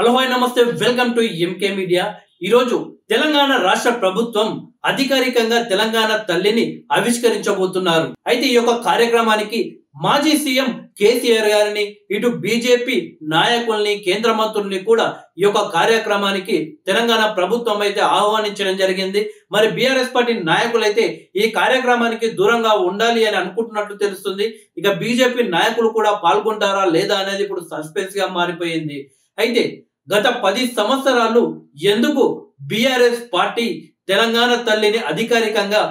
Hello hi నమస్తే welcome to MK media. ఈరోజు తెలంగాణ రాష్ట్ర ప్రభుత్వం అధికారికంగా తెలంగాణ తల్లిని ఆవిష్కరించబోతున్నారు। అయితే ఈ యొక్క కార్యక్రమానికి మాజీ సీఎం కేసీఆర్ గారిని ఇటు బీజేపీ నాయకుల్ని కేంద్ర మంత్రుల్ని కూడా ఈ యొక్క కార్యక్రమానికి తెలంగాణ ప్రభుత్వం అయితే ఆహ్వానించడం జరిగింది। మరి బీఆర్ఎస్ పార్టీ నాయకులు అయితే ఈ కార్యక్రమానికి దూరంగా ఉండాలి అని అనుకుంటున్నట్లు తెలుస్తుంది। ఇక బీజేపీ నాయకులు కూడా పాల్గొంటారా లేదా అనేది ఇప్పుడు సస్పెన్స్ గా మారిపోయింది। అయితే గత 10 సంవత్సరాలు ఎందుకు బీఆర్ఎస్ పార్టీ తెలంగాణ తల్లిని అధికారికంగా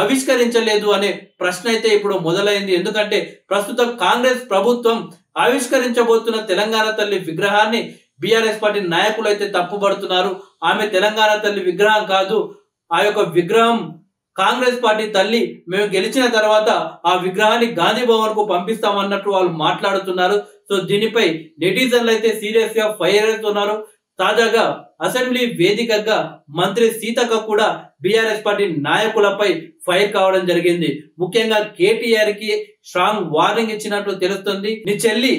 ఆవిష్కరించలేదు అనే ప్రశ్న అయితే ఇప్పుడు మొదలైంది। ఎందుకంటే ప్రస్తుతం కాంగ్రెస్ ప్రభుత్వం ఆవిష్కరించబోతున్న తెలంగాణ తల్లి విగ్రహాన్ని బీఆర్ఎస్ పార్టీ నాయకులు అయితే తప్పుపడుతున్నారు। ఆమె తెలంగాణ తల్లి విగ్రహం కాదు, ఆ యొక్క విగ్రహం కాంగ్రెస్ పార్టీ తల్లి, మేము గెలిచిన తర్వాత ఆ విగ్రహాన్ని గాంధీ భవన్ కు పంపిస్తామన్నట్టు వాళ్ళు మాట్లాడుతున్నారు। సో దీనిపై నెటిజన్లు అయితే సీరియస్ గా ఫైర్ అవుతున్నారు। తాజాగా అసెంబ్లీ వేదికగా మంత్రి సీతక్క కూడా బీఆర్ఎస్ పార్టీ నాయకులపై ఫైర్ కావడం జరిగింది। ముఖ్యంగా కేటీఆర్ కి స్ట్రాంగ్ వార్నింగ్ ఇచ్చినట్లు తెలుస్తుంది। నీ చెల్లి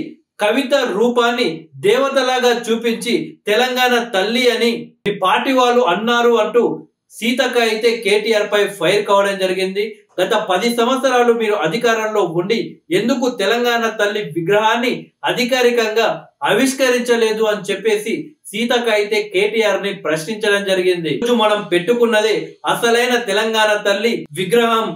కవిత రూపాన్ని దేవతలాగా చూపించి తెలంగాణ తల్లి అని మీ పార్టీ వాళ్ళు అన్నారు అంటూ సీతక్క అయితే కేటీఆర్ పై ఫైర్ కావడం జరిగింది। గత 10 సంవత్సరాలు మీరు అధికారంలో ఉండి ఎందుకు తెలంగాణ తల్లి విగ్రహాన్ని అధికారికంగా ఆవిష్కరించలేదు అని చెప్పేసి సీతక్క అయితే కేటీఆర్ ని ప్రశ్నించడం జరిగింది। మనం పెట్టుకున్నదే అసలైన తెలంగాణ తల్లి విగ్రహం,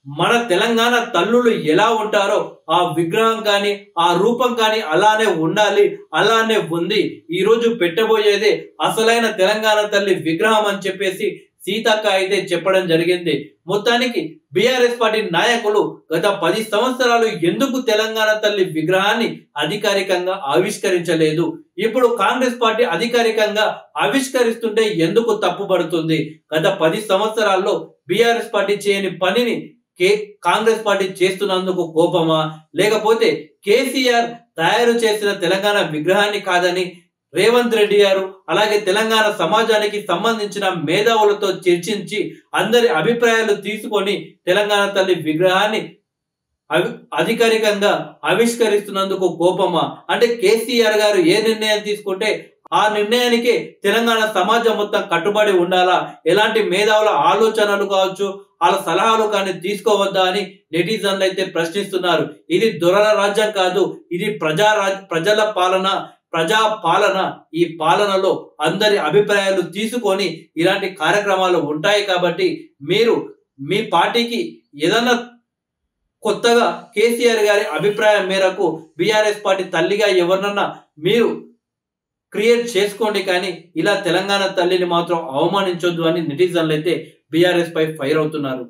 మన తెలంగాణ తల్లులు ఎలా ఉంటారో ఆ విగ్రహం కానీ ఆ రూపం కానీ అలానే ఉండాలి, అలానే ఉంది। ఈ రోజు పెట్టబోయేదే అసలైన తెలంగాణ తల్లి విగ్రహం అని చెప్పేసి సీతక్క అయితే చెప్పడం జరిగింది। మొత్తానికి బీఆర్ఎస్ పార్టీ నాయకులు గత 10 సంవత్సరాలు ఎందుకు తెలంగాణ తల్లి విగ్రహాన్ని అధికారికంగా ఆవిష్కరించలేదు, ఇప్పుడు కాంగ్రెస్ పార్టీ అధికారికంగా ఆవిష్కరిస్తుంటే ఎందుకు తప్పుపడుతుంది? గత 10 సంవత్సరాల్లో బీఆర్ఎస్ పార్టీ చేయని పనిని కాంగ్రెస్ పార్టీ చేస్తున్నందుకు కోపమా, లేకపోతే కేసీఆర్ తయారు చేసిన తెలంగాణ విగ్రహాన్ని కాదని రేవంత్ రెడ్డి గారు అలాగే తెలంగాణ సమాజానికి సంబంధించిన మేధావులతో చర్చించి అందరి అభిప్రాయాలు తీసుకొని తెలంగాణ తల్లి విగ్రహాన్ని అధికారికంగా ఆవిష్కరిస్తున్నందుకు కోపమా? అంటే కేసీఆర్ గారు ఏ నిర్ణయం తీసుకుంటే ఆ నిర్ణయానికి తెలంగాణ సమాజం మొత్తం కట్టుబడి ఉండాలా, ఎలాంటి మేధావుల ఆలోచనలు కావచ్చు వాళ్ళ సలహాలు కానీ తీసుకోవద్దా అని నెటిజన్లు అయితే ప్రశ్నిస్తున్నారు। ఇది దొరల రాజ్యం కాదు, ఇది ప్రజల పాలన, ప్రజా పాలన। ఈ పాలనలో అందరి అభిప్రాయాలు తీసుకొని ఇలాంటి కార్యక్రమాలు ఉంటాయి కాబట్టి మీరు మీ పార్టీకి ఏదన్నా కొత్తగా కేసీఆర్ గారి అభిప్రాయం మేరకు బీఆర్ఎస్ పార్టీ తల్లిగా ఎవరినన్నా మీరు క్రియేట్ చేసుకోండి, కానీ ఇలా తెలంగాణ తల్లిని మాత్రం అవమానించొద్దు అని నెటిజన్లు అయితే బీఆర్ఎస్ పై ఫైర్ అవుతున్నారు।